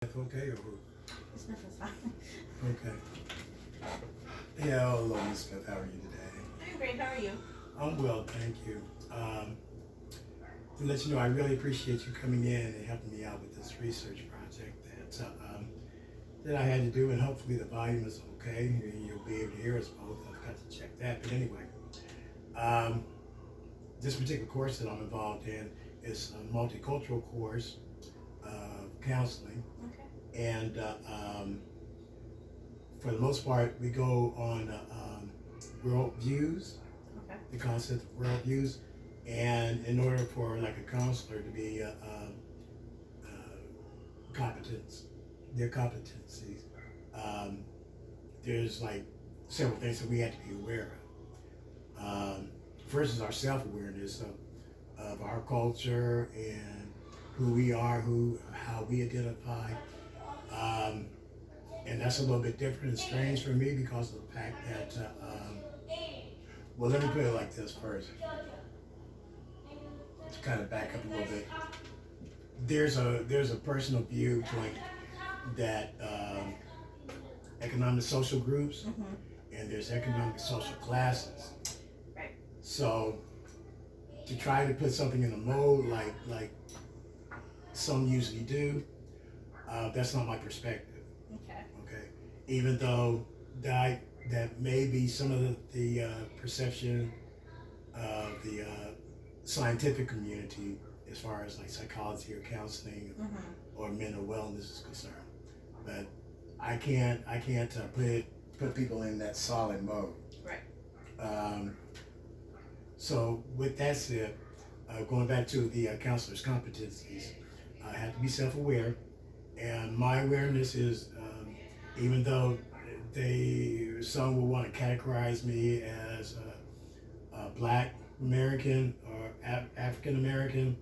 Okay, or who? Smith is fine. Okay. Yeah, hello, Ms. Smith. How are you today? I'm great. How are you? I'm well, thank you. To let you know, I really appreciate you coming in and helping me out with this research project that I had to do, and hopefully the volume is okay. You'll be able to hear us both. I've got to check that. But anyway, this particular course that I'm involved in is a multicultural course of counseling. Okay. And for the most part, we go on world views, Okay. the concept of world views, and in order for like a counselor to be their competencies, there's like several things that we have to be aware of. First is our self-awareness of our culture and who we are, how we identify. And that's a little bit different and strange for me because of the fact that, well, let me put it like this first, to kind of back up a little bit. There's a personal viewpoint that economic social groups, and there's economic social classes. Right. So to try to put something in a mold like some usually do, that's not my perspective. Okay. Okay, even though that may be some of the perception of the scientific community as far as like psychology or counseling or mental wellness is concerned, but I can't put people in that solid mode. Right. So with that said, going back to the counselor's competencies, I have to be self-aware, and my awareness is, even though some will want to categorize me as a Black American or African American,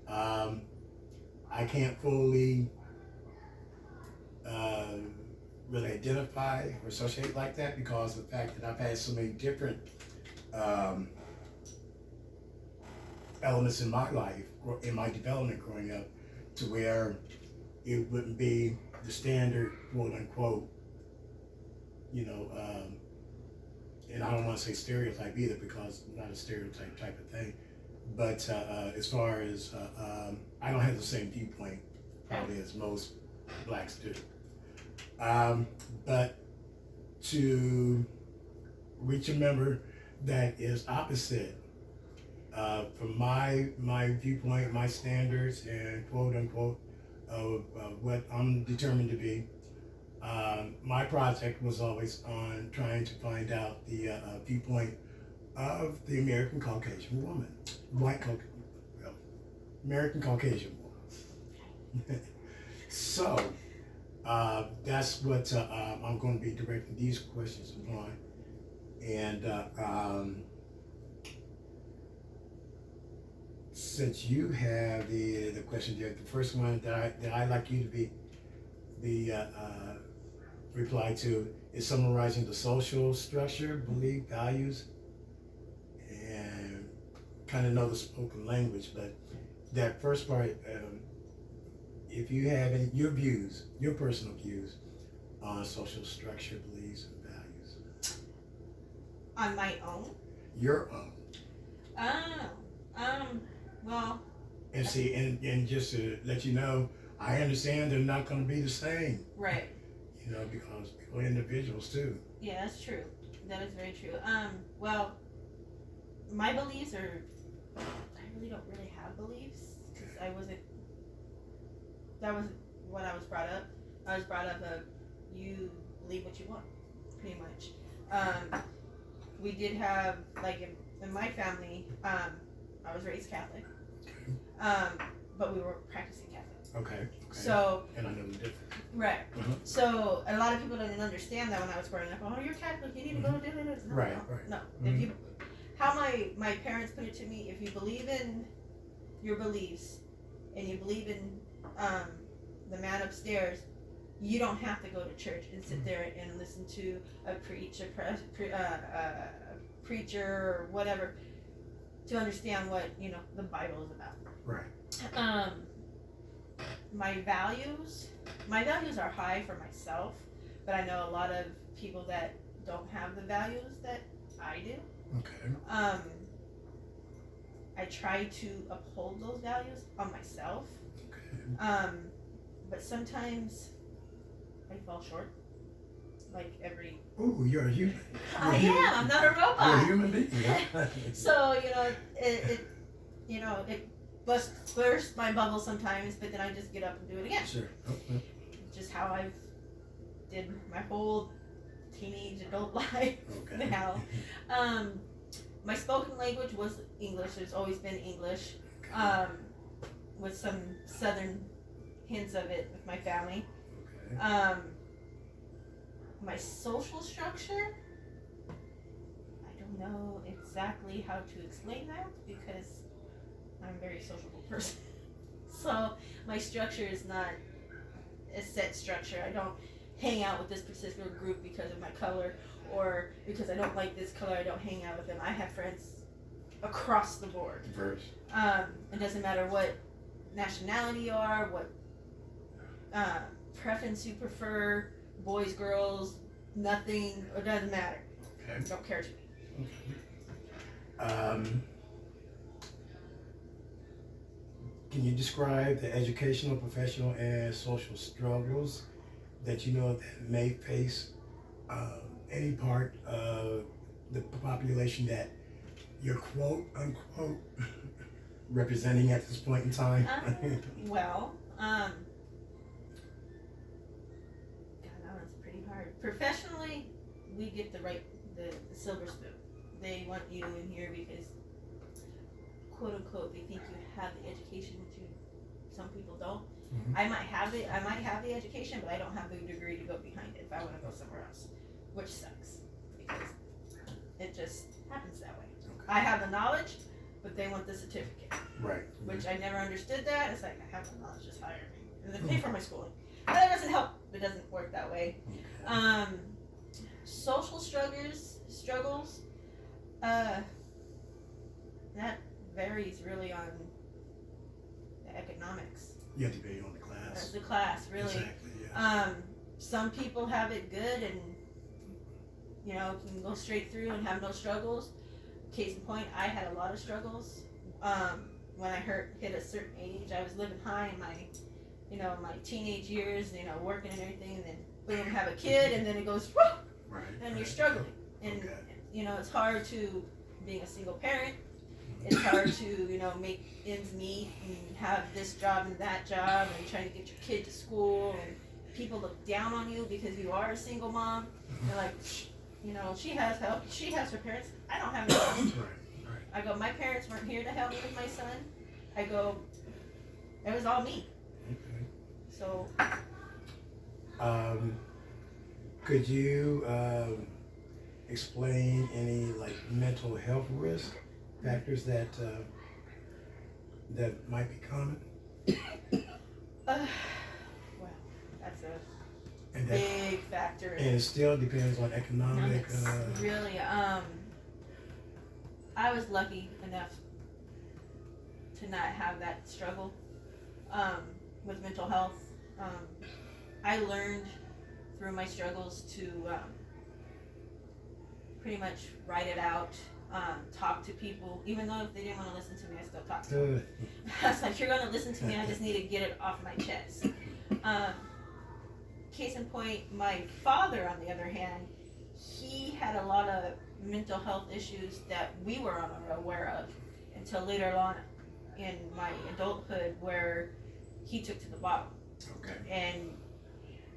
I can't fully really identify or associate like that because of the fact that I've had so many different elements in my life, in my development growing up, to where it wouldn't be the standard, quote unquote, and I don't want to say stereotype either because it's not a stereotype type of thing, but as far as, I don't have the same viewpoint probably as most blacks do. But to reach a member that is opposite from my viewpoint, my standards, and quote unquote of what I'm determined to be, my project was always on trying to find out the viewpoint of the American Caucasian woman, American Caucasian woman. So that's what I'm going to be directing these questions upon, and since you have the question there, the first one that I'd like you to be reply to is summarizing the social structure, belief, values, and kind of know the spoken language. But that first part, if you have any, your personal views on social structure, beliefs, and values. On my own? Your own. Well. And see, and just to let you know, I understand they're not going to be the same. Right. Because people are individuals too. Yeah, that's true. That is very true. Well, my beliefs are, I really don't really have beliefs. That wasn't what I was brought up. I was brought up of you believe what you want, pretty much. We did have, like in my family, I was raised Catholic, but we were practicing Catholic. Okay. So. And I know the difference. Right. So a lot of people didn't understand that when I was growing up. Oh, you're Catholic. You need to go to this. No, right. No. If you, how my parents put it to me, if you believe in your beliefs and you believe in the man upstairs, you don't have to go to church and sit there and listen to a preacher or whatever to understand what the Bible is about. Right. my values are high for myself, but I know a lot of people that don't have the values that I do. Okay. I try to uphold those values on myself, Okay. but sometimes I fall short. Like every. Oh, you're a human. I am. I'm not a robot. You're a human being. Yeah. So it bursts my bubble sometimes, but then I just get up and do it again. Sure. Okay. Just how I've did my whole teenage adult life Okay. now. My spoken language was English. It's always been English, with some southern hints of it with my family. Okay. My social structure, I don't know exactly how to explain that because I'm a very sociable person. So my structure is not a set structure. I don't hang out with this particular group because of my color, or because I don't like this color, I don't hang out with them. I have friends across the board. Diverse. It doesn't matter what nationality you are, what preference you prefer, boys, girls, nothing, it doesn't matter. Okay. Don't care to me. Okay. Can you describe the educational, professional, and social struggles that you know that may face any part of the population that you're quote unquote representing at this point in time? God, that one's pretty hard. Professionally, we get the silver spoon. They want you in here because, quote unquote, they think you have the education that some people don't. Mm-hmm. I might have the education, but I don't have the degree to go behind it if I want to go somewhere else, which sucks because it just happens that way. Okay. I have the knowledge, but they want the certificate. Right. Which I never understood that. It's like, I have the knowledge, just hire me. And then pay for my schooling. But that doesn't help. It doesn't work that way. Okay. Social struggles, that varies really on the economics. You have to be on the class. That's the class, really. Exactly, yes. Some people have it good and, can go straight through and have no struggles. Case in point, I had a lot of struggles. When I hit a certain age, I was living high in my teenage years, working and everything, and then boom, have a kid, and then it goes, whoo, Right. and you're struggling. And, Okay. it's hard to, being a single parent, it's hard to, make ends meet and have this job and that job and trying to get your kid to school, and people look down on you because you are a single mom. They're like, she has help, she has her parents, I don't have any help. Right. I go, my parents weren't here to help me with my son. I go, it was all me. Okay. So, could you explain any mental health risk factors that might be common? well, that's a big factor. And it still depends on economic. Really, I was lucky enough to not have that struggle with mental health. I learned through my struggles to pretty much write it out, talk to people, even though if they didn't want to listen to me, I still talked to them. I was like, you're going to listen to me, I just need to get it off my chest. Case in point, my father, on the other hand, he had a lot of mental health issues that we were unaware of until later on in my adulthood, where he took to the bottle. Okay. And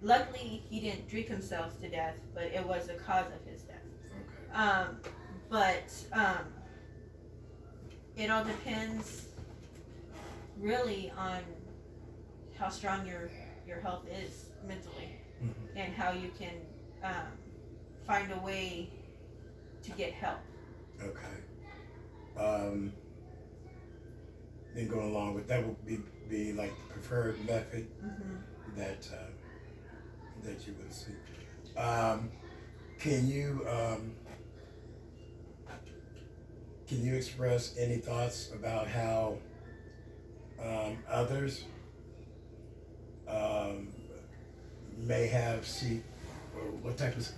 luckily, he didn't drink himself to death, but it was the cause of his death. Okay. It all depends really on how strong your health is mentally, Mm-hmm. and how you can find a way to get help. Okay. Then going along with that would be like the preferred method that you would see. Can you express any thoughts about how others um, may have seek, or what type of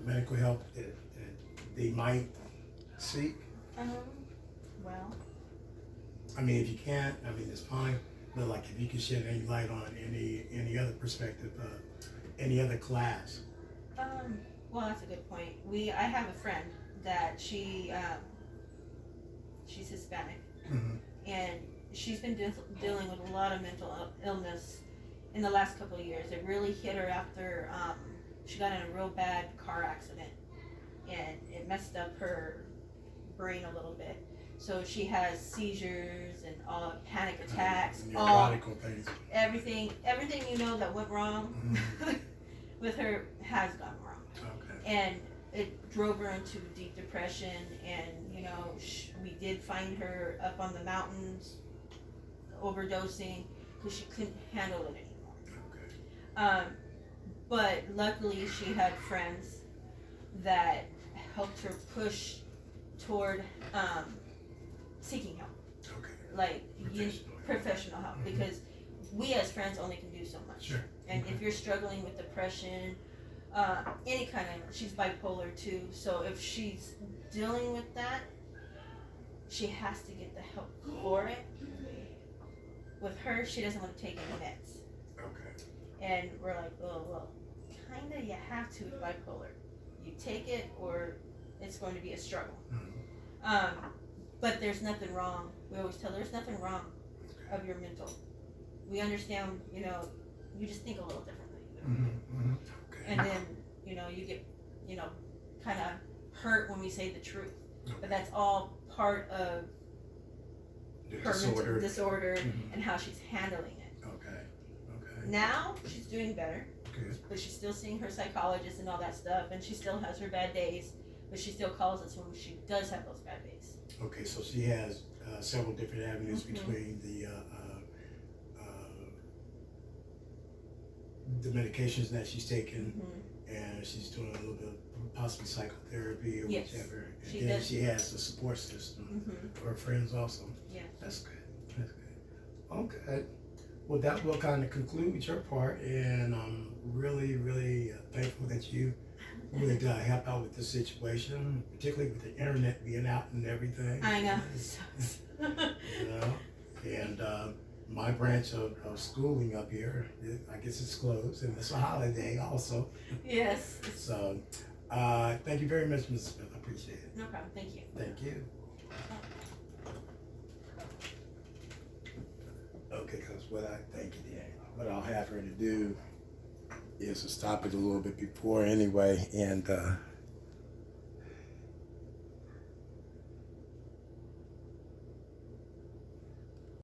medical help that they might seek? Well, I mean, if you can't, I mean, it's fine. But like, if you can shed any light on any other perspective, any other class. well, that's a good point. I have a friend that she's Hispanic, and she's been dealing with a lot of mental illness in the last couple of years. It really hit her after she got in a real bad car accident, and it messed up her brain a little bit. So she has seizures and all panic attacks, Neurological things. everything you know that went wrong with her has gone wrong. Okay. And it drove her into deep depression, and we did find her up on the mountains overdosing because she couldn't handle it anymore. Okay. But luckily she had friends that helped her push toward seeking help, Okay. like Professional help. help, because we as friends only can do so much. Sure. And Okay. if you're struggling with depression, any kind of, she's bipolar too, so if she's dealing with that, she has to get the help for it. With her, she doesn't want to take any meds. Okay. And we're like, well, kinda you have to with bipolar. You take it or it's going to be a struggle. But there's nothing wrong. We always tell her there's nothing wrong of your mental. We understand, you just think a little differently. Okay. And then, you get, kind of hurt when we say the truth. Okay. But that's all part of The her disorder. mental disorder and how she's handling it. Okay. Okay. Now she's doing better, Good. but she's still seeing her psychologist and all that stuff, and she still has her bad days, but she still calls us when she does have those bad days. Okay, so she has several different avenues between the medications that she's taking, and she's doing a little bit of possibly psychotherapy or Yes, whichever. And she then does. she has a support system for her friends also. Yeah. That's good. That's good. Okay. Well, that will kind of conclude your part, and I'm really, really thankful that you would help out with this situation, particularly with the internet being out and everything. I know. And my branch of schooling up here, I guess it's closed, and it's a holiday also. Yes. So, thank you very much, Mrs. Smith. I appreciate it. No problem. Thank you. Thank you. Okay, because what I'll have her to do is to stop it a little bit before anyway, and